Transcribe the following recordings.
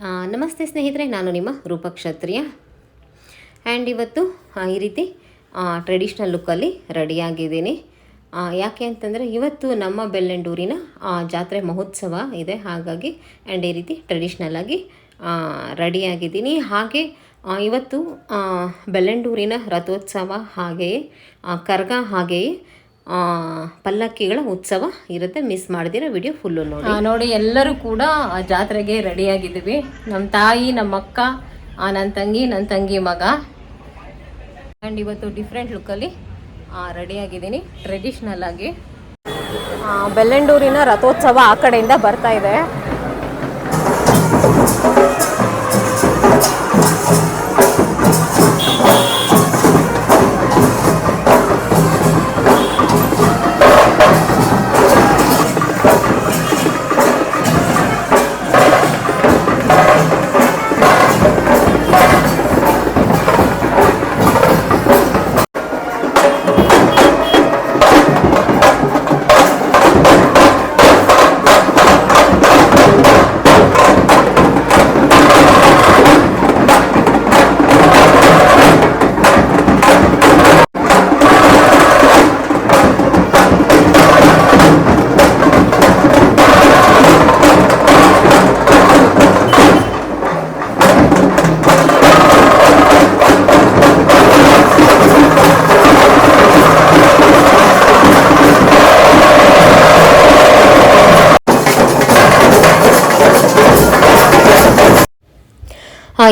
ನಮಸ್ತೆ ಸ್ನೇಹಿತರೆ, ನಾನು ನಿಮ್ಮ ರೂಪಕ್ಷತ್ರಿಯ. ಆ್ಯಂಡ್ ಇವತ್ತು ಈ ರೀತಿ ಟ್ರೆಡಿಷ್ನಲ್ ಲುಕ್ಕಲ್ಲಿ ರೆಡಿಯಾಗಿದ್ದೀನಿ. ಯಾಕೆ ಅಂತಂದರೆ ಇವತ್ತು ನಮ್ಮ ಬೆಳ್ಳಂಡೂರಿನ ಜಾತ್ರೆ ಮಹೋತ್ಸವ ಇದೆ. ಹಾಗಾಗಿ ಆ್ಯಂಡ್ ಈ ರೀತಿ ಟ್ರೆಡಿಷ್ನಲ್ಲಾಗಿ ರೆಡಿಯಾಗಿದ್ದೀನಿ. ಹಾಗೆ ಇವತ್ತು ಬೆಳ್ಳಂಡೂರಿನ ರಥೋತ್ಸವ, ಹಾಗೆಯೇ ಕರ್ಗ, ಹಾಗೆಯೇ ಪಲ್ಲಕ್ಕಿಗಳ ಉತ್ಸವ ಇರುತ್ತೆ. ಮಿಸ್ ಮಾಡಿದಿರ ವಿಡಿಯೋ ಫುಲ್ಲು ನೋಡಿ. ಎಲ್ಲರೂ ಕೂಡ ಜಾತ್ರೆಗೆ ರೆಡಿಯಾಗಿದ್ದೀವಿ. ನಮ್ಮ ತಾಯಿ, ನಮ್ಮ ಅಕ್ಕ, ನನ್ನ ತಂಗಿ ಮಗ. ಆ್ಯಂಡ್ ಇವತ್ತು ಡಿಫ್ರೆಂಟ್ ಲುಕ್ಕಲ್ಲಿ ರೆಡಿಯಾಗಿದ್ದೀನಿ ಟ್ರೆಡಿಷ್ನಲ್ ಆಗಿ. ಬೆಳ್ಳಂಡೂರಿನ ರಥೋತ್ಸವ ಆ ಕಡೆಯಿಂದ ಬರ್ತಾ ಇದೆ.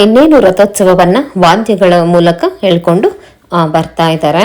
ಇನ್ನೇನು ರಥೋತ್ಸವವನ್ನು ವಾದ್ಯಗಳ ಮೂಲಕ ಹೇಳ್ಕೊಂಡು ಬರ್ತಾ ಇದ್ದಾರೆ.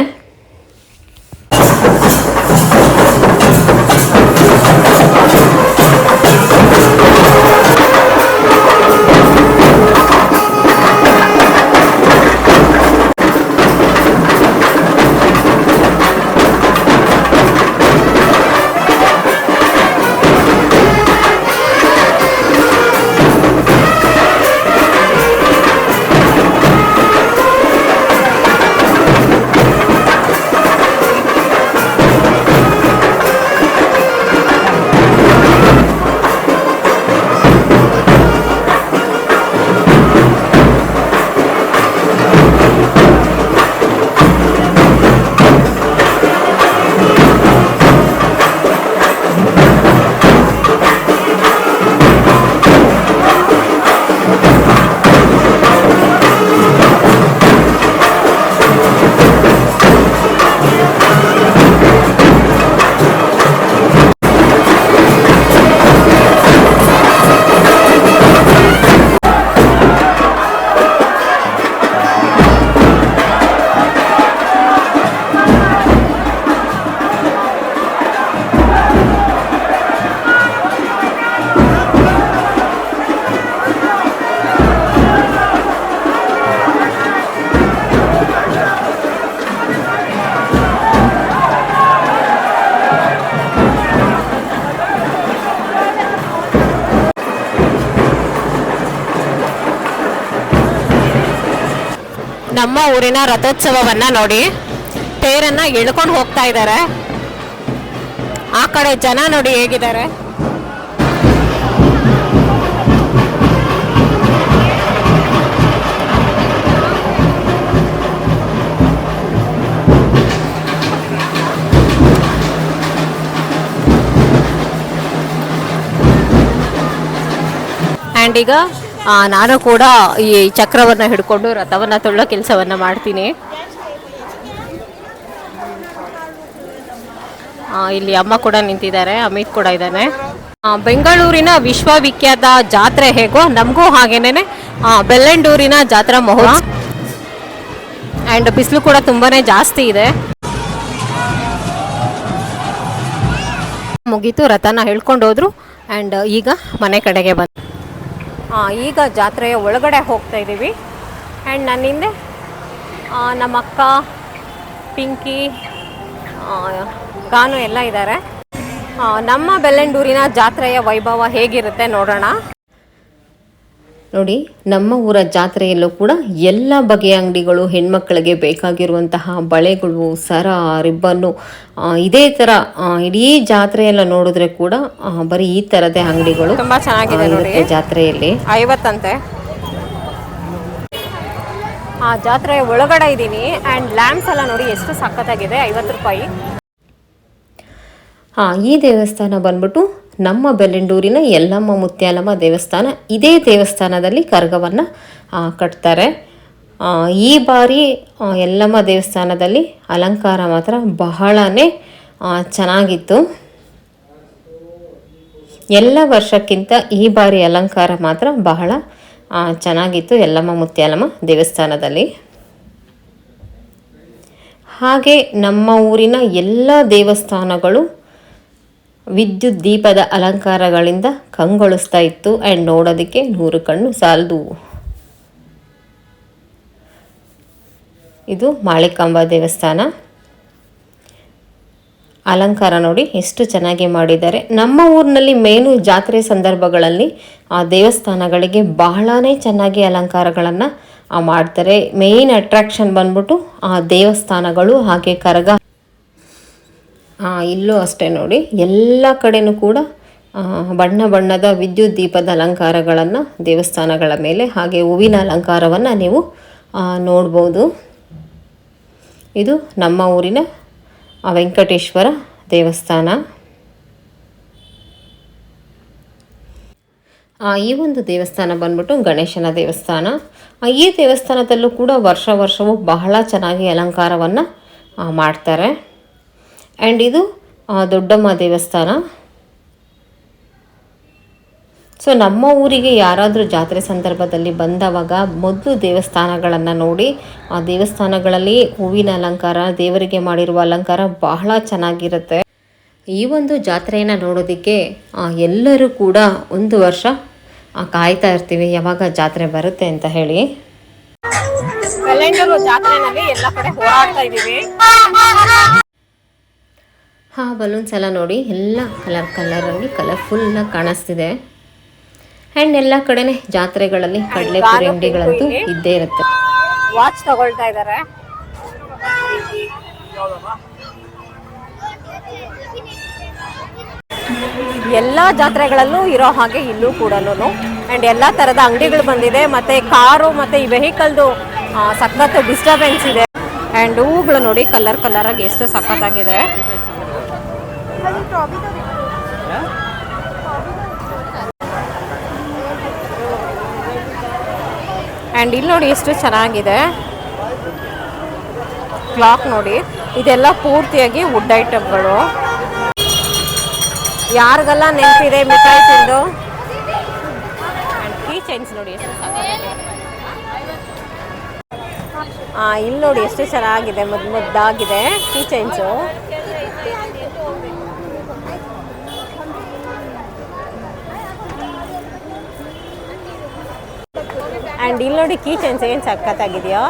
ನಮ್ಮ ಊರಿನ ರಥೋತ್ಸವವನ್ನ ನೋಡಿ, ತೇರನ್ನ ಎಳ್ಕೊಂಡು ಹೋಗ್ತಾ ಇದ್ದಾರೆ. ಆ ಕಡೆ ಜನ ನೋಡಿ ಹೇಗಿದ್ದಾರೆ. ಆ್ಯಂಡ್ ಈಗ ನಾನು ಕೂಡ ಈ ಚಕ್ರವನ್ನು ಹಿಡ್ಕೊಂಡು ರಥವನ್ನು ತುಳ್ಳೋ ಕೆಲಸವನ್ನು ಮಾಡ್ತೀನಿ. ಇಲ್ಲಿ ಅಮ್ಮ ಕೂಡ ನಿಂತಿದ್ದಾರೆ, ಅಮಿತ್ ಕೂಡ ಇದ್ದಾನೆ. ಬೆಂಗಳೂರಿನ ವಿಶ್ವವಿಖ್ಯಾತ ಜಾತ್ರೆ ಹೇಗೋ ನಮಗೂ ಹಾಗೇನೆ ಬೆಳ್ಳಂಡೂರಿನ ಜಾತ್ರಾ ಮಹೋತ್ಸವ. ಆ್ಯಂಡ್ ಬಿಸಿಲು ಕೂಡ ತುಂಬಾ ಜಾಸ್ತಿ ಇದೆ. ಮುಗೀತು, ರಥನ ಹೇಳ್ಕೊಂಡು ಹೋದ್ರು. ಆ್ಯಂಡ್ ಈಗ ಮನೆ ಕಡೆಗೆ ಬಂದು ಈಗ ಜಾತ್ರೆಯ ಒಳಗಡೆ ಹೋಗ್ತಾ ಇದ್ದೀವಿ. ಆ್ಯಂಡ್ ನನ್ನ ಹಿಂದೆ ನಮ್ಮ ಅಕ್ಕ, ಪಿಂಕಿ, ಗಾನು ಎಲ್ಲ ಇದ್ದಾರೆ. ನಮ್ಮ ಬೆಳ್ಳಂಡೂರಿನ ಜಾತ್ರೆಯ ವೈಭವ ಹೇಗಿರುತ್ತೆ ನೋಡೋಣ. ನೋಡಿ, ನಮ್ಮ ಊರ ಜಾತ್ರೆಯಲ್ಲೂ ಕೂಡ ಎಲ್ಲ ಬಗೆಯ ಅಂಗಡಿಗಳು, ಹೆಣ್ಮಕ್ಳಿಗೆ ಬೇಕಾಗಿರುವಂತಹ ಬಳೆಗಳು, ಸರ, ರಿಬ್ಬನ್ನು, ಇದೇ ಥರ ಇಡೀ ಜಾತ್ರೆಯೆಲ್ಲ ನೋಡಿದ್ರೆ ಕೂಡ ಬರೀ ಈ ಥರದೇ ಅಂಗಡಿಗಳು ತುಂಬ ಚೆನ್ನಾಗಿದೆ ನೋಡಿ. ಜಾತ್ರೆಯಲ್ಲಿ 50 ಅಂತೆ. ಜಾತ್ರೆ ಒಳಗಡೆ ಇದ್ದೀನಿ. ಆ್ಯಂಡ್ ಲ್ಯಾಂಪ್ಸ್ ಎಲ್ಲ ನೋಡಿ ಎಷ್ಟು ಸಖತ್ತಾಗಿದೆ, 50 ರೂಪಾಯಿ. ಈ ದೇವಸ್ಥಾನ ಬಂದ್ಬಿಟ್ಟು ನಮ್ಮ ಬೆಳ್ಳಂಡೂರಿನ ಯಲ್ಲಮ್ಮ ಮುತ್ಯಾಲಮ್ಮ ದೇವಸ್ಥಾನ. ಇದೇ ದೇವಸ್ಥಾನದಲ್ಲಿ ಕರಗವನ್ನು ಕಟ್ತಾರೆ. ಈ ಬಾರಿ ಯಲ್ಲಮ್ಮ ದೇವಸ್ಥಾನದಲ್ಲಿ ಅಲಂಕಾರ ಮಾತ್ರ ಬಹಳನೇ ಚೆನ್ನಾಗಿತ್ತು. ಎಲ್ಲ ವರ್ಷಕ್ಕಿಂತ ಈ ಬಾರಿ ಅಲಂಕಾರ ಮಾತ್ರ ಬಹಳ ಚೆನ್ನಾಗಿತ್ತು ಯಲ್ಲಮ್ಮ ಮುತ್ಯಾಲಮ್ಮ ದೇವಸ್ಥಾನದಲ್ಲಿ. ಹಾಗೆ ನಮ್ಮ ಊರಿನ ಎಲ್ಲ ದೇವಸ್ಥಾನಗಳು ವಿದ್ಯುತ್ ದೀಪದ ಅಲಂಕಾರಗಳಿಂದ ಕಂಗೊಳಿಸ್ತಾ ಇತ್ತು. ಆ್ಯಂಡ್ ನೋಡೋದಕ್ಕೆ 100 ಕಣ್ಣು ಸಾಲದು. ಇದು ಮಾಳಿಕಾಂಬ ದೇವಸ್ಥಾನ. ಅಲಂಕಾರ ನೋಡಿ ಎಷ್ಟು ಚೆನ್ನಾಗಿ ಮಾಡಿದ್ದಾರೆ. ನಮ್ಮ ಊರಿನಲ್ಲಿ ಮೇನು ಜಾತ್ರೆ ಸಂದರ್ಭಗಳಲ್ಲಿ ಆ ದೇವಸ್ಥಾನಗಳಿಗೆ ಬಹಳನೇ ಚೆನ್ನಾಗಿ ಅಲಂಕಾರಗಳನ್ನು ಮಾಡ್ತಾರೆ. ಮೇಯ್ನ್ ಅಟ್ರಾಕ್ಷನ್ ಬಂದ್ಬಿಟ್ಟು ಆ ದೇವಸ್ಥಾನಗಳು, ಹಾಗೆ ಕರಗ. ಇಲ್ಲೂ ಅಷ್ಟೇ ನೋಡಿ, ಎಲ್ಲ ಕಡೆನೂ ಕೂಡ ಬಣ್ಣ ಬಣ್ಣದ ವಿದ್ಯುತ್ ದೀಪದ ಅಲಂಕಾರಗಳನ್ನು ದೇವಸ್ಥಾನಗಳ ಮೇಲೆ, ಹಾಗೆ ಹೂವಿನ ಅಲಂಕಾರವನ್ನು ನೀವು ನೋಡ್ಬೋದು. ಇದು ನಮ್ಮ ಊರಿನ ವೆಂಕಟೇಶ್ವರ ದೇವಸ್ಥಾನ. ಈ ಒಂದು ದೇವಸ್ಥಾನ ಬಂದ್ಬಿಟ್ಟು ಗಣೇಶನ ದೇವಸ್ಥಾನ. ಈ ದೇವಸ್ಥಾನದಲ್ಲೂ ಕೂಡ ವರ್ಷವೂ ಬಹಳ ಚೆನ್ನಾಗಿ ಅಲಂಕಾರವನ್ನು ಮಾಡ್ತಾರೆ. ಆ್ಯಂಡ್ ಇದು ದೊಡ್ಡಮ್ಮ ದೇವಸ್ಥಾನ. ಸೊ ನಮ್ಮ ಊರಿಗೆ ಯಾರಾದರೂ ಜಾತ್ರೆ ಸಂದರ್ಭದಲ್ಲಿ ಬಂದವಾಗ ಮೊದಲು ದೇವಸ್ಥಾನಗಳನ್ನು ನೋಡಿ, ಆ ದೇವಸ್ಥಾನಗಳಲ್ಲಿ ಹೂವಿನ ಅಲಂಕಾರ, ದೇವರಿಗೆ ಮಾಡಿರುವ ಅಲಂಕಾರ ಬಹಳ ಚೆನ್ನಾಗಿರುತ್ತೆ. ಈ ಒಂದು ಜಾತ್ರೆಯನ್ನು ನೋಡೋದಕ್ಕೆ ಎಲ್ಲರೂ ಕೂಡ ಒಂದು ವರ್ಷ ಕಾಯ್ತಾ ಇರ್ತೀವಿ, ಯಾವಾಗ ಜಾತ್ರೆ ಬರುತ್ತೆ ಅಂತ ಹೇಳಿ. ಜಾತ್ರೆಯಲ್ಲಿ ಎಲ್ಲ ಕಡೆ ಓಡಾಡ್ತಾ ಇದ್ದೀವಿ. ಬಲೂನ್ಸ್ ಎಲ್ಲ ನೋಡಿ ಎಲ್ಲ ಕಲರಲ್ಲಿ ಕಲರ್ಫುಲ್ಲಾಗಿ ಕಾಣಿಸ್ತಿದೆ. ಆ್ಯಂಡ್ ಎಲ್ಲ ಕಡೆನೇ ಜಾತ್ರೆಗಳಲ್ಲಿ ಕಡಲೆಪುರಿ ಅಂಗಡಿಗಳಂತೂ ಇದ್ದೇ ಇರುತ್ತೆ. ವಾಚ್ ತಗೊಳ್ತಾ ಇದ್ದಾರೆ. ಎಲ್ಲ ಜಾತ್ರೆಗಳಲ್ಲೂ ಇರೋ ಹಾಗೆ ಇಲ್ಲೂ ಕೂಡ. ಆ್ಯಂಡ್ ಎಲ್ಲ ಥರದ ಅಂಗಡಿಗಳು ಬಂದಿದೆ. ಮತ್ತು ಕಾರು ಮತ್ತು ಈ ವೆಹಿಕಲ್ದು ಸಖತ್ ಡಿಸ್ಟರ್ಬೆನ್ಸ್ ಇದೆ. ಆ್ಯಂಡ್ ಹೂಗಳು ನೋಡಿ ಕಲರಾಗಿ ಎಷ್ಟು ಸಖತ್ತಾಗಿದೆ. ಆ್ಯಂಡ್ ಇಲ್ಲಿ ನೋಡಿ ಎಷ್ಟು ಚೆನ್ನಾಗಿದೆ. ಕ್ಲಾಕ್ ನೋಡಿ, ಇದೆಲ್ಲ ಪೂರ್ತಿಯಾಗಿ ವುಡ್ ಐಟಮ್ಗಳು. ಯಾರಿಗೆಲ್ಲ ನೆನಪಿದೆ ಮಿಠಾಯಿ ತಿಂದು. ಆ್ಯಂಡ್ ಕೀ ಚೈನ್ಸ್ ನೋಡಿ ಎಷ್ಟು ಸಖತ್ತಾಗಿದೆ. ಇಲ್ಲಿ ನೋಡಿ ಎಷ್ಟು ಚೆನ್ನಾಗಿದೆ, ಮುದ್ದಾಗಿದೆ ಕೀ ಚೈನ್ಸು. ಆ್ಯಂಡ್ ಇಲ್ಲಿ ನೋಡಿ ಕೀ ಚೈನ್ಸ್ ಏನು ಸಖತ್ತಾಗಿದೆಯೋ.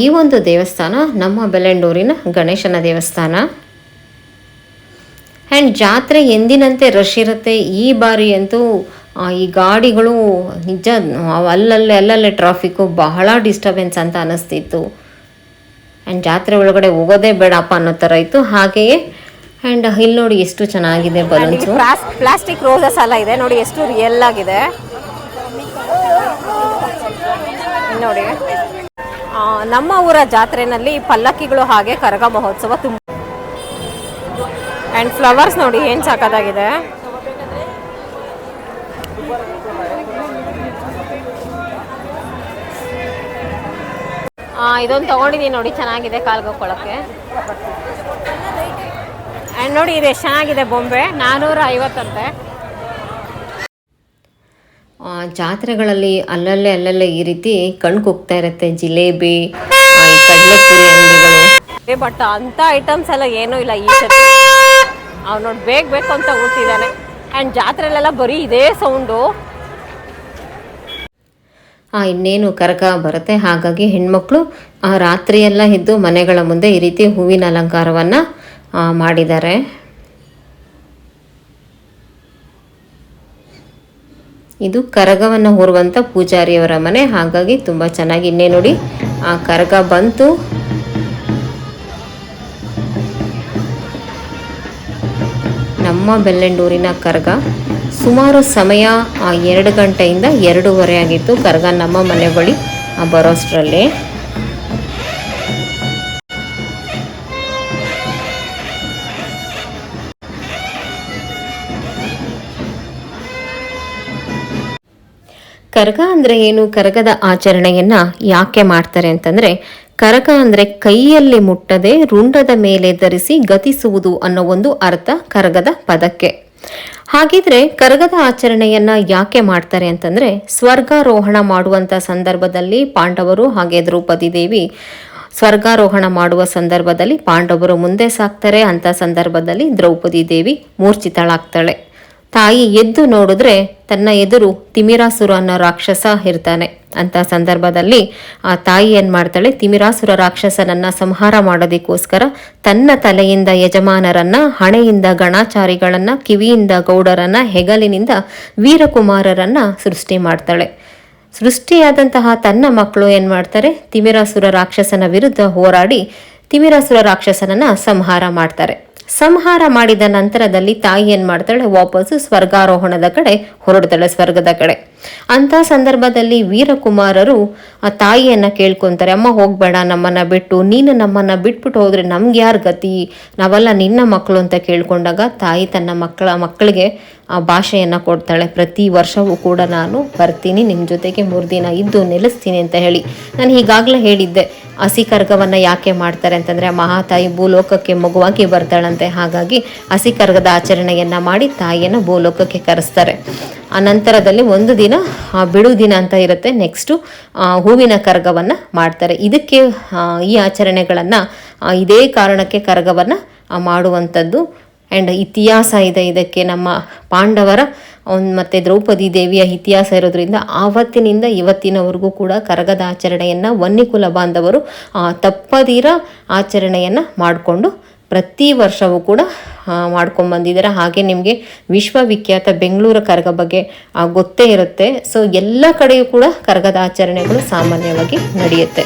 ಈ ಒಂದು ದೇವಸ್ಥಾನ ನಮ್ಮ ಬೆಳ್ಳಂಡೂರಿನ ಗಣೇಶನ ದೇವಸ್ಥಾನ. ಆ್ಯಂಡ್ ಜಾತ್ರೆ ಎಂದಿನಂತೆ ರಶ್ ಇರುತ್ತೆ. ಈ ಬಾರಿ ಅಂತೂ ಈ ಗಾಡಿಗಳು ನಿಜ ಅಲ್ಲಲ್ಲೇ ಟ್ರಾಫಿಕ್ಕು ಬಹಳ ಡಿಸ್ಟರ್ಬೆನ್ಸ್ ಅಂತ ಅನ್ನಿಸ್ತಿತ್ತು. ಆ್ಯಂಡ್ ಜಾತ್ರೆ ಒಳಗಡೆ ಹೋಗೋದೇ ಬೇಡಪ್ಪ ಅನ್ನೋ ಥರ ಇತ್ತು. ಹಾಗೆಯೇ ಆ್ಯಂಡ್ ಇಲ್ಲಿ ನೋಡಿ ಎಷ್ಟು ಚೆನ್ನಾಗಿದೆ ಬಲೂನ್ಸು. ಪ್ಲಾಸ್ಟಿಕ್ ರೋಸಸ್ ಎಲ್ಲ ಇದೆ ನೋಡಿ, ಎಷ್ಟು ರಿಯಲ್ ಆಗಿದೆ ನೋಡಿ. ನಮ್ಮ ಊರ ಜಾತ್ರೆನಲ್ಲಿ ಪಲ್ಲಕ್ಕಿಗಳು ಹಾಗೆ ಕರಗ ಮಹೋತ್ಸವ ತುಂಬ. ಆ್ಯಂಡ್ ಫ್ಲವರ್ಸ್ ನೋಡಿ ಏನು ಸಾಕಾಗಿದೆ. ಇದೊಂದು ತೊಗೊಂಡಿದ್ದೀನಿ ನೋಡಿ, ಚೆನ್ನಾಗಿದೆ ಕಾಲ್ಗೆ ಹಾಕ್ಕೊಳ್ಳೋಕ್ಕೆ. ಆ್ಯಂಡ್ ನೋಡಿ ಇದು ಎಷ್ಟು ಚೆನ್ನಾಗಿದೆ ಬೊಂಬೆ, 450 ಅಂತೆ. ಜಾತ್ರೆಗಳಲ್ಲಿ ಅಲ್ಲಲ್ಲೇ ಈ ರೀತಿ ಕಣ್ಣು ಕುಗ್ತಾ ಇರುತ್ತೆ ಜಿಲೇಬಿ, ಈ ಕಡಲೆಪುರಿ ಅಂಗಡಿಗಳು. ಬಟ್ ಅಂಥ ಐಟಮ್ಸ್ ಎಲ್ಲ ಏನೂ ಇಲ್ಲ ಈ ಸತಿ. ಅವ್ನು ನೋಡಿ ಬೇಕು ಅಂತ ಕೂತಿದ್ದಾನೆ. ಆ್ಯಂಡ್ ಜಾತ್ರೆಲೆಲ್ಲ ಬರೀ ಇದೇ ಸೌಂಡು. ಇನ್ನೇನು ಕರಗ ಬರುತ್ತೆ, ಹಾಗಾಗಿ ಹೆಣ್ಮಕ್ಳು ರಾತ್ರಿಯೆಲ್ಲ ಇದ್ದು ಮನೆಗಳ ಮುಂದೆ ಈ ರೀತಿ ಹೂವಿನ ಅಲಂಕಾರವನ್ನು ಮಾಡಿದ್ದಾರೆ. ಇದು ಕರಗವನ್ನು ಹೊರುವಂಥ ಪೂಜಾರಿಯವರ ಮನೆ, ಹಾಗಾಗಿ ತುಂಬ ಚೆನ್ನಾಗಿ ಇನ್ನೇ ನೋಡಿ ಆ ಕರಗ ಬಂತು. ನಮ್ಮ ಬೆಳ್ಳಂಡೂರಿನ ಕರಗ ಸುಮಾರು ಸಮಯ 2 ಗಂಟೆಯಿಂದ 2:30 ಆಗಿತ್ತು ಕರಗ ನಮ್ಮ ಮನೆ ಬಳಿ ಬರೋಷ್ಟರಲ್ಲೇ. ಕರಗ ಅಂದರೆ ಏನು, ಕರಗದ ಆಚರಣೆಯನ್ನು ಯಾಕೆ ಮಾಡ್ತಾರೆ ಅಂತಂದರೆ, ಕರಗ ಅಂದರೆ ಕೈಯಲ್ಲಿ ಮುಟ್ಟದೆ ರುಂಡದ ಮೇಲೆ ಧರಿಸಿ ಗತಿಸುವುದು ಅನ್ನೋ ಒಂದು ಅರ್ಥ ಕರಗದ ಪದಕ್ಕೆ. ಹಾಗಿದ್ರೆ ಕರಗದ ಆಚರಣೆಯನ್ನ ಯಾಕೆ ಮಾಡ್ತಾರೆ ಅಂತಂದರೆ, ಸ್ವರ್ಗಾರೋಹಣ ಮಾಡುವಂಥ ಸಂದರ್ಭದಲ್ಲಿ ಪಾಂಡವರು ಹಾಗೆ ದ್ರೌಪದಿ ದೇವಿ ಸ್ವರ್ಗಾರೋಹಣ ಮಾಡುವ ಸಂದರ್ಭದಲ್ಲಿ ಪಾಂಡವರು ಮುಂದೆ ಸಾಕ್ತಾರೆ. ಅಂಥ ಸಂದರ್ಭದಲ್ಲಿ ದ್ರೌಪದಿ ದೇವಿ ಮೂರ್ಛಿತಳಾಗ್ತಾಳೆ. ತಾಯಿ ಎದ್ದು ನೋಡಿದ್ರೆ ತನ್ನ ಎದುರು ತಿಮಿರಾಸುರ ಅನ್ನೋ ರಾಕ್ಷಸ ಇರ್ತಾನೆ. ಅಂತ ಸಂದರ್ಭದಲ್ಲಿ ಆ ತಾಯಿ ಏನ್ ಮಾಡ್ತಾಳೆ, ತಿಮಿರಾಸುರ ರಾಕ್ಷಸನನ್ನ ಸಂಹಾರ ಮಾಡೋದಕ್ಕೋಸ್ಕರ ತನ್ನ ತಲೆಯಿಂದ ಯಜಮಾನರನ್ನ, ಹಣೆಯಿಂದ ಗಣಾಚಾರಿಗಳನ್ನ, ಕಿವಿಯಿಂದ ಗೌಡರನ್ನ, ಹೆಗಲಿನಿಂದ ವೀರಕುಮಾರರನ್ನ ಸೃಷ್ಟಿ ಮಾಡ್ತಾಳೆ. ಸೃಷ್ಟಿಯಾದಂತಹ ತನ್ನ ಮಕ್ಕಳು ಏನ್ ಮಾಡ್ತಾರೆ, ತಿಮಿರಾಸುರ ರಾಕ್ಷಸನ ವಿರುದ್ಧ ಹೋರಾಡಿ ತಿಮಿರಾಸುರ ರಾಕ್ಷಸನನ್ನ ಸಂಹಾರ ಮಾಡ್ತಾರೆ. ಸಂಹಾರ ಮಾಡಿದ ನಂತರದಲ್ಲಿ ತಾಯಿ ಏನ್ ಮಾಡ್ತಾಳೆ, ವಾಪಸ್ಸು ಸ್ವರ್ಗಾರೋಹಣದ ಕಡೆ ಹೊರಡ್ತಾಳೆ, ಸ್ವರ್ಗದ ಕಡೆ. ಅಂತ ಸಂದರ್ಭದಲ್ಲಿ ವೀರಕುಮಾರರು ಆ ತಾಯಿಯನ್ನ ಕೇಳ್ಕೊಂತಾರೆ, ಅಮ್ಮ ಹೋಗ್ಬೇಡ ನಮ್ಮನ್ನ ಬಿಟ್ಟು, ನೀನು ನಮ್ಮನ್ನ ಬಿಟ್ಬಿಟ್ಟು ಹೋದ್ರೆ ನಮ್ಗೆ ಯಾರ ಗತಿ, ನಾವೆಲ್ಲ ನಿನ್ನ ಮಕ್ಕಳು ಅಂತ ಕೇಳ್ಕೊಂಡಾಗ ತಾಯಿ ತನ್ನ ಮಕ್ಕಳಿಗೆ ಆ ಭಾಷೆಯನ್ನು ಕೊಡ್ತಾಳೆ. ಪ್ರತಿ ವರ್ಷವೂ ಕೂಡ ನಾನು ಬರ್ತೀನಿ, ನಿಮ್ಮ ಜೊತೆಗೆ 3 ದಿನ ಇದ್ದು ನೆಲೆಸ್ತೀನಿ ಅಂತ ಹೇಳಿ. ನಾನು ಈಗಾಗಲೇ ಹೇಳಿದ್ದೆ, ಹಸಿ ಕರ್ಗವನ್ನು ಯಾಕೆ ಮಾಡ್ತಾರೆ ಅಂತಂದರೆ, ಮಹಾತಾಯಿ ಭೂಲೋಕಕ್ಕೆ ಮಗುವಾಗಿ ಬರ್ತಾಳಂತೆ. ಹಾಗಾಗಿ ಹಸಿ ಕರ್ಗದ ಆಚರಣೆಯನ್ನು ಮಾಡಿ ತಾಯಿಯನ್ನು ಭೂಲೋಕಕ್ಕೆ ಕರೆಸ್ತಾರೆ. ಆ ನಂತರದಲ್ಲಿ 1 ದಿನ ಬಿಡು ದಿನ ಅಂತ ಇರುತ್ತೆ. ನೆಕ್ಸ್ಟು ಹೂವಿನ ಕರ್ಗವನ್ನು ಮಾಡ್ತಾರೆ. ಇದಕ್ಕೆ ಈ ಆಚರಣೆಗಳನ್ನು ಇದೇ ಕಾರಣಕ್ಕೆ ಕರ್ಗವನ್ನು ಮಾಡುವಂಥದ್ದು. ಆ್ಯಂಡ್ ಇತಿಹಾಸ ಇದೆ ಇದಕ್ಕೆ. ನಮ್ಮ ಪಾಂಡವರ ಮತ್ತು ದ್ರೌಪದಿ ದೇವಿಯ ಇತಿಹಾಸ ಇರೋದ್ರಿಂದ ಆವತ್ತಿನಿಂದ ಇವತ್ತಿನವರೆಗೂ ಕೂಡ ಕರಗದ ಆಚರಣೆಯನ್ನು ವನ್ನಿಕುಲ ಬಾಂಧವರು ತಪ್ಪದಿರ ಆಚರಣೆಯನ್ನು ಮಾಡಿಕೊಂಡು ಪ್ರತಿ ವರ್ಷವೂ ಕೂಡ ಮಾಡ್ಕೊಂಬಂದಿದ್ದಾರೆ. ಹಾಗೆ ನಿಮಗೆ ವಿಶ್ವವಿಖ್ಯಾತ ಬೆಂಗಳೂರು ಕರಗ ಬಗ್ಗೆ ಗೊತ್ತೇ ಇರುತ್ತೆ. ಸೊ ಎಲ್ಲ ಕಡೆಯೂ ಕೂಡ ಕರಗದ ಆಚರಣೆಗಳು ಸಾಮಾನ್ಯವಾಗಿ ನಡೆಯುತ್ತೆ.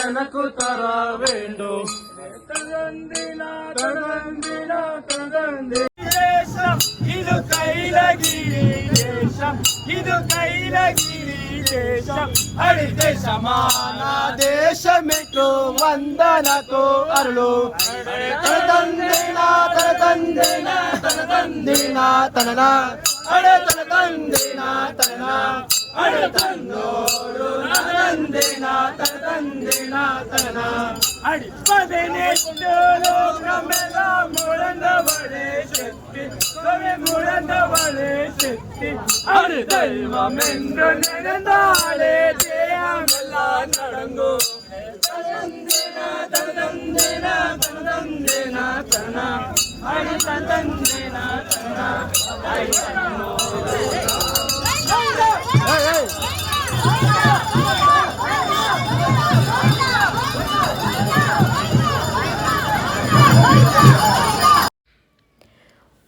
எனக்கு தர வேண்டும் தேசம் இது கைலகிரி தேசம் இது கைலகிரி தேశம் ಹರಿ ದೇಶಮಾನ ದೇಶಮಿಟ್ಟು ವಂದನಕೋ ಅರಳು ತನದಂದಿನ ತನದಂದಿನ ತನದಂದಿನ ತನನ ಅಡೆ ತನದಂದಿನ ತನನ ಅಡು ತಂದೋರು ನಂದೇನ ತಂದೇನ ತನ ಅಡಿಪದೆನೆಟ್ಟು ಲೋಕಮೆಲ್ಲ ಮುಳಂದವಳೆ ಶಕ್ತಿ ಮುಳಂದವಳೆ ಶಕ್ತಿ ಅಡು ದೈವಮೆಂದು ನೆನೆದಾಳೆ ದೇಹಮೆಲ್ಲ ನಡಂಗು ತಂದೇನ ತಂದೇನ ತಂದೇನ ತನ ಅಡಿ ತಂದೇನ ತನ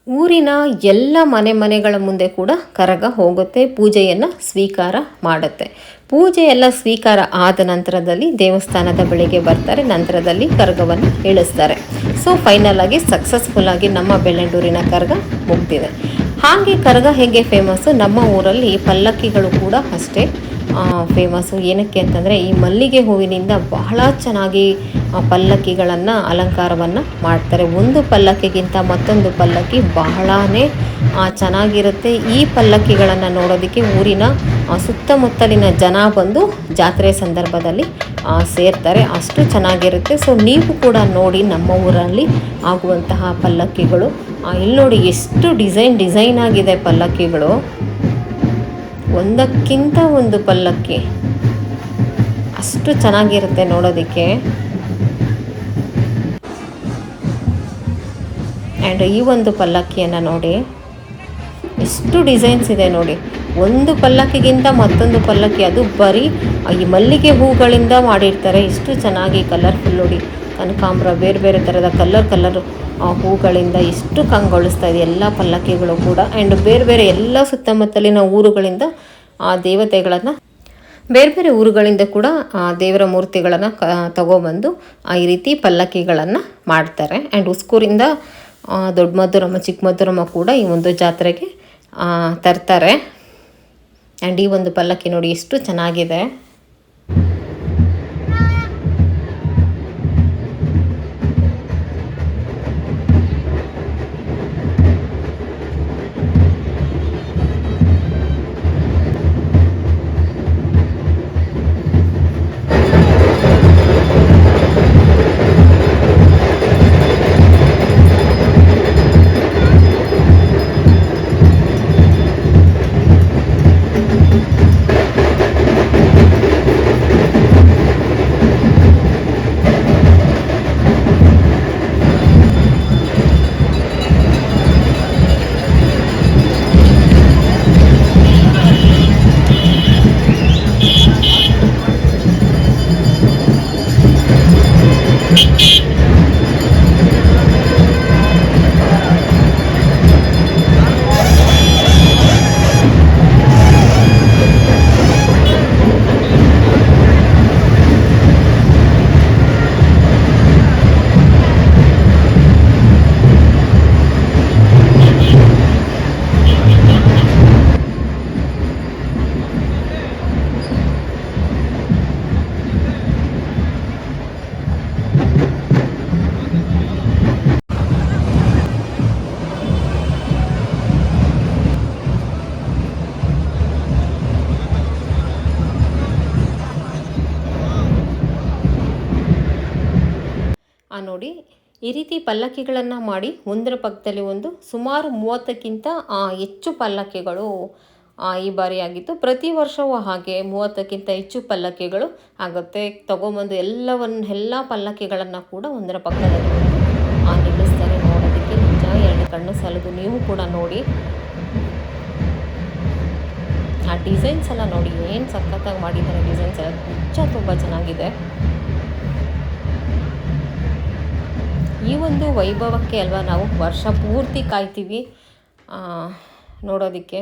ಊರಿನ ಎಲ್ಲ ಮನೆಗಳ ಮುಂದೆ ಕೂಡ ಕರಗ ಹೋಗುತ್ತೆ, ಪೂಜೆಯನ್ನು ಸ್ವೀಕಾರ ಮಾಡುತ್ತೆ. ಪೂಜೆ ಎಲ್ಲ ಸ್ವೀಕಾರ ಆದ ನಂತರದಲ್ಲಿ ದೇವಸ್ಥಾನದ ಬಳಿಗೆ ಬರ್ತಾರೆ, ನಂತರದಲ್ಲಿ ಕರಗವನ್ನು ಇಳಿಸ್ತಾರೆ. ಸೊ ಫೈನಲ್ ಆಗಿ ಸಕ್ಸಸ್ಫುಲ್ ಆಗಿ ನಮ್ಮ ಬೆಳ್ಳಂಡೂರಿನ ಕರಗ ಮುಗ್ದಿದೆ. ಹಾಗೆ ಕರಗ ಹೇಗೆ ಫೇಮಸ್ಸು, ನಮ್ಮ ಊರಲ್ಲಿ ಪಲ್ಲಕ್ಕಿಗಳು ಕೂಡ ಅಷ್ಟೇ ಫೇಮಸ್ಸು. ಏನಕ್ಕೆ ಅಂತಂದರೆ ಈ ಮಲ್ಲಿಗೆ ಹೂವಿನಿಂದ ಬಹಳ ಚೆನ್ನಾಗಿ ಪಲ್ಲಕ್ಕಿಗಳನ್ನು ಅಲಂಕಾರವನ್ನು ಮಾಡ್ತಾರೆ. ಒಂದು ಪಲ್ಲಕ್ಕಿಗಿಂತ ಮತ್ತೊಂದು ಪಲ್ಲಕ್ಕಿ ಬಹಳನೇ ಚೆನ್ನಾಗಿರುತ್ತೆ. ಈ ಪಲ್ಲಕ್ಕಿಗಳನ್ನು ನೋಡೋದಕ್ಕೆ ಊರಿನ ಸುತ್ತಮುತ್ತಲಿನ ಜನ ಬಂದು ಜಾತ್ರೆ ಸಂದರ್ಭದಲ್ಲಿ ಸೇರ್ತಾರೆ, ಅಷ್ಟು ಚೆನ್ನಾಗಿರುತ್ತೆ. ಸೊ ನೀವು ಕೂಡ ನೋಡಿ ನಮ್ಮ ಊರಲ್ಲಿ ಆಗುವಂತಹ ಪಲ್ಲಕ್ಕಿಗಳು. ಇಲ್ಲಿ ನೋಡಿ ಎಷ್ಟು ಡಿಸೈನ್ ಆಗಿದೆ ಪಲ್ಲಕ್ಕಿಗಳು, ಒಂದಕ್ಕಿಂತ ಒಂದು ಪಲ್ಲಕ್ಕಿ ಅಷ್ಟು ಚೆನ್ನಾಗಿರುತ್ತೆ ನೋಡೋದಕ್ಕೆ. ಆ್ಯಂಡ್ ಈ ಒಂದು ಪಲ್ಲಕ್ಕಿಯನ್ನು ನೋಡಿ ಎಷ್ಟು ಡಿಸೈನ್ಸ್ ಇದೆ ನೋಡಿ. ಒಂದು ಪಲ್ಲಕ್ಕಿಗಿಂತ ಮತ್ತೊಂದು ಪಲ್ಲಕ್ಕಿ, ಅದು ಬರೀ ಈ ಮಲ್ಲಿಗೆ ಹೂಗಳಿಂದ ಮಾಡಿರ್ತಾರೆ. ಇಷ್ಟು ಚೆನ್ನಾಗಿ ಕಲರ್ಫುಲ್ ನೋಡಿ, ಕನಕಾಂಬರ ಬೇರೆ ಬೇರೆ ಥರದ ಕಲರ್ ಹೂಗಳಿಂದ ಎಷ್ಟು ಕಂಗೊಳಿಸ್ತಾ ಇದೆ ಎಲ್ಲ ಪಲ್ಲಕ್ಕಿಗಳು ಕೂಡ. ಆ್ಯಂಡ್ ಬೇರೆ ಬೇರೆ ಎಲ್ಲ ಸುತ್ತಮುತ್ತಲಿನ ಊರುಗಳಿಂದ ಆ ದೇವತೆಗಳನ್ನು, ಬೇರೆ ಬೇರೆ ಊರುಗಳಿಂದ ಕೂಡ ದೇವರ ಮೂರ್ತಿಗಳನ್ನು ತಗೊಬಂದು ಈ ರೀತಿ ಪಲ್ಲಕ್ಕಿಗಳನ್ನು ಮಾಡ್ತಾರೆ. ಆ್ಯಂಡ್ ಉಸ್ಕೂರಿಂದ ದೊಡ್ಡ ಮದ್ದೂರಮ್ಮ ಚಿಕ್ಕ ಮದ್ದೂರಮ್ಮ ಕೂಡ ಈ ಒಂದು ಜಾತ್ರೆಗೆ ತರ್ತಾರೆ. ಆ್ಯಂಡ್ ಈ ಒಂದು ಪಲ್ಲಕ್ಕಿ ನೋಡಿ ಎಷ್ಟು ಚೆನ್ನಾಗಿದೆ. ನೋಡಿ ಈ ರೀತಿ ಪಲ್ಲಕ್ಕಿಗಳನ್ನು ಮಾಡಿ ಒಂದರ ಪಕ್ಕದಲ್ಲಿ ಒಂದು ಸುಮಾರು 30ಕ್ಕಿಂತ ಹೆಚ್ಚು ಪಲ್ಲಕ್ಕಿಗಳು ಈ ಬಾರಿ ಆಗಿತ್ತು. ಪ್ರತಿ ವರ್ಷವೂ ಹಾಗೆ 30ಕ್ಕಿಂತ ಹೆಚ್ಚು ಪಲ್ಲಕ್ಕಿಗಳು ಆಗುತ್ತೆ. ತಗೊಂಬಂದು ಎಲ್ಲ ಪಲ್ಲಕ್ಕಿಗಳನ್ನು ಕೂಡ ಒಂದರ ಪಕ್ಕದಲ್ಲಿ ನಿಲ್ಲಿಸ್ತಾರೆ. ನೋಡೋದಕ್ಕೆ ನಿಜ ಎರಡು ಕಣ್ಣು ಸಾಲದು. ನೀವು ಕೂಡ ನೋಡಿ ಆ ಡಿಸೈನ್ಸ್ ಎಲ್ಲ ನೋಡಿ, ಏನು ಸಖತ್ತಾಗಿ ಮಾಡಿದ್ದಾರೆ ಡಿಸೈನ್ಸ್ ಎಲ್ಲ, ನಿಜ ತುಂಬ ಚೆನ್ನಾಗಿದೆ. ಈ ಒಂದು ವೈಭವಕ್ಕೆ ಅಲ್ವಾ ನಾವು ವರ್ಷ ಪೂರ್ತಿ ಕಾಯ್ತೀವಿ ನೋಡೋದಕ್ಕೆ.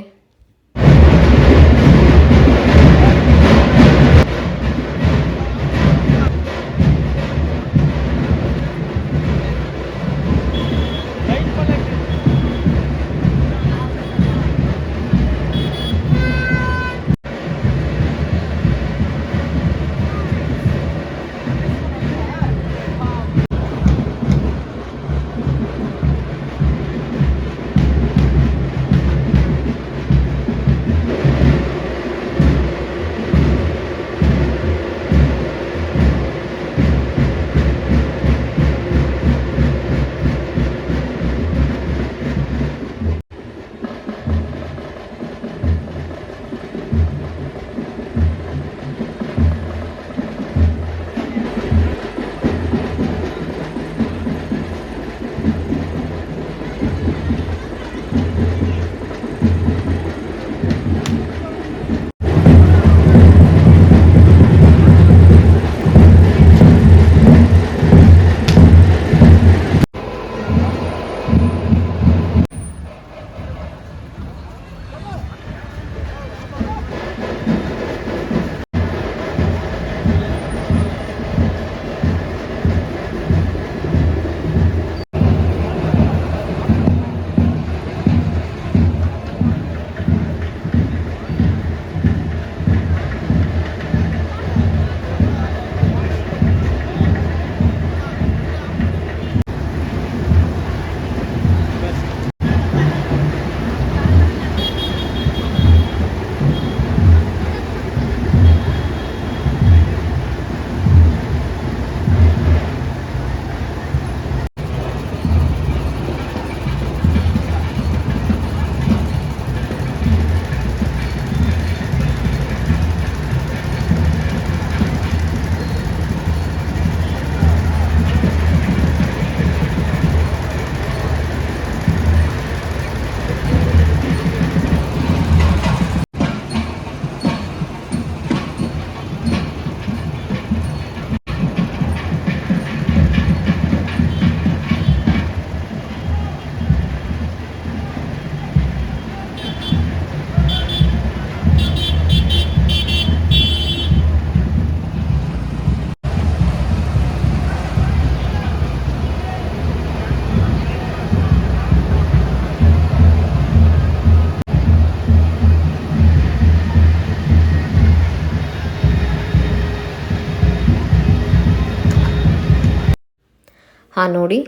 ನೋಡಿ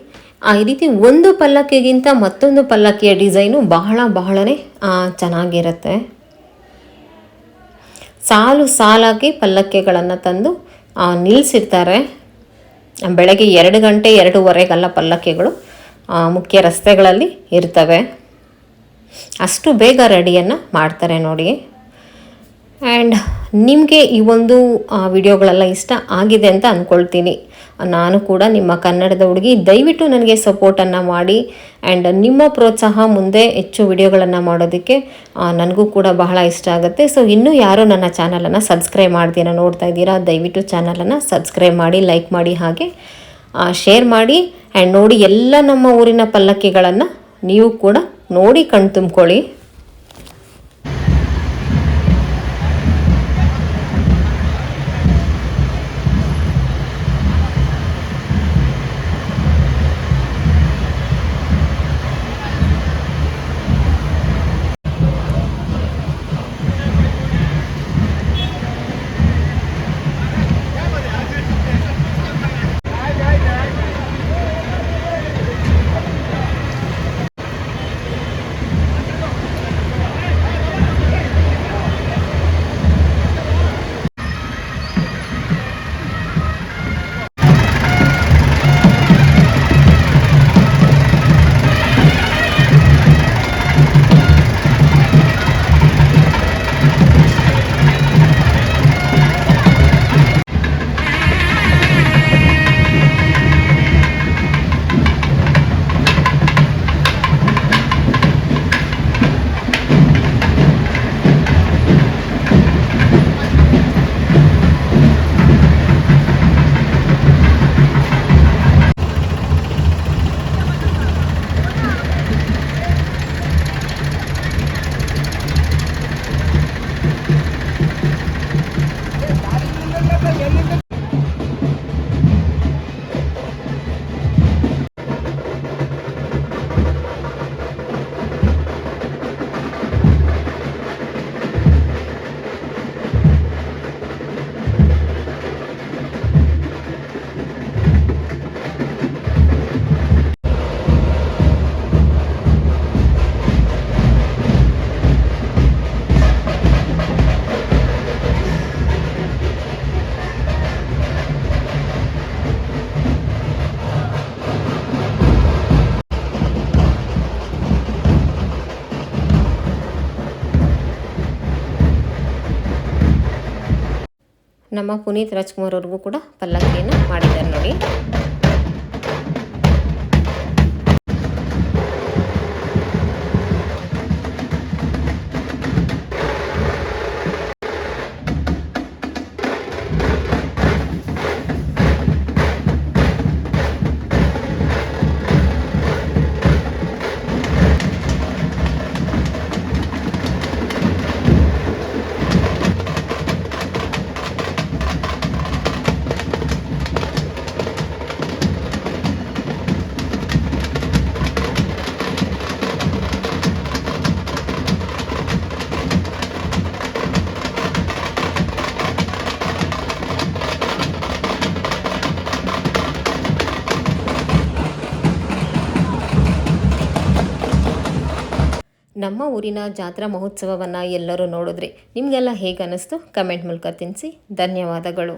ಈ ರೀತಿ ಒಂದು ಪಲ್ಲಕ್ಕಿಗಿಂತ ಮತ್ತೊಂದು ಪಲ್ಲಕ್ಕಿಯ ಡಿಸೈನು ಬಹಳನೇ ಚೆನ್ನಾಗಿರುತ್ತೆ. ಸಾಲಾಗಿ ಪಲ್ಲಕ್ಕಿಗಳನ್ನು ತಂದು ನಿಲ್ಲಿಸಿರ್ತಾರೆ. ಬೆಳಗ್ಗೆ 2 ಗಂಟೆ 2:15 ಪಲ್ಲಕ್ಕಿಗಳು ಮುಖ್ಯ ರಸ್ತೆಗಳಲ್ಲಿ ಇರ್ತವೆ. ಅಷ್ಟು ಬೇಗ ರೆಡಿಯನ್ನು ಮಾಡ್ತಾರೆ ನೋಡಿ. ಆ್ಯಂಡ್ ನಿಮಗೆ ಈ ಒಂದು ವಿಡಿಯೋಗಳೆಲ್ಲ ಇಷ್ಟ ಆಗಿದೆ ಅಂತ ಅಂದ್ಕೊಳ್ತೀನಿ. ನಾನು ಕೂಡ ನಿಮ್ಮ ಕನ್ನಡದ ಹುಡುಗಿ. ದಯವಿಟ್ಟು ನನಗೆ ಸಪೋರ್ಟನ್ನು ಮಾಡಿ ಆ್ಯಂಡ್ ನಿಮ್ಮ ಪ್ರೋತ್ಸಾಹ ಮುಂದೆ ಹೆಚ್ಚು ವಿಡಿಯೋಗಳನ್ನು ಮಾಡೋದಕ್ಕೆ ನನಗೂ ಕೂಡ ಬಹಳ ಇಷ್ಟ ಆಗುತ್ತೆ. ಸೊ ಇನ್ನೂ ಯಾರು ನನ್ನ ಚಾನಲನ್ನು ಸಬ್ಸ್ಕ್ರೈಬ್ ಮಾಡ್ತೀರಾ ನೋಡ್ತಾ ಇದ್ದೀರಾ, ದಯವಿಟ್ಟು ಚಾನಲನ್ನು ಸಬ್ಸ್ಕ್ರೈಬ್ ಮಾಡಿ, ಲೈಕ್ ಮಾಡಿ, ಹಾಗೆ ಶೇರ್ ಮಾಡಿ. ಆ್ಯಂಡ್ ನೋಡಿ, ಎಲ್ಲ ನಮ್ಮ ಊರಿನ ಪಲ್ಲಕ್ಕಿಗಳನ್ನು ನೀವು ಕೂಡ ನೋಡಿ ಕಣ್ ತುಂಬ್ಕೊಳ್ಳಿ. ನಮ್ಮ ಪುನೀತ್ ರಾಜ್ಕುಮಾರ್ ಅವ್ರಿಗೂ ಕೂಡ ಪಲ್ಲಕ್ಕಿಯನ್ನು ಮಾಡಿದ್ದಾರೆ ನೋಡಿ. ನಮ್ಮ ಊರಿನ ಜಾತ್ರಾ ಮಹೋತ್ಸವವನ್ನು ಎಲ್ಲರೂ ನೋಡಿದ್ರಿ. ನಿಮಗೆಲ್ಲ ಹೇಗೆ ಅನ್ನಿಸ್ತು ಕಮೆಂಟ್ ಮೂಲಕ ತಿಳಿಸಿ. ಧನ್ಯವಾದಗಳು.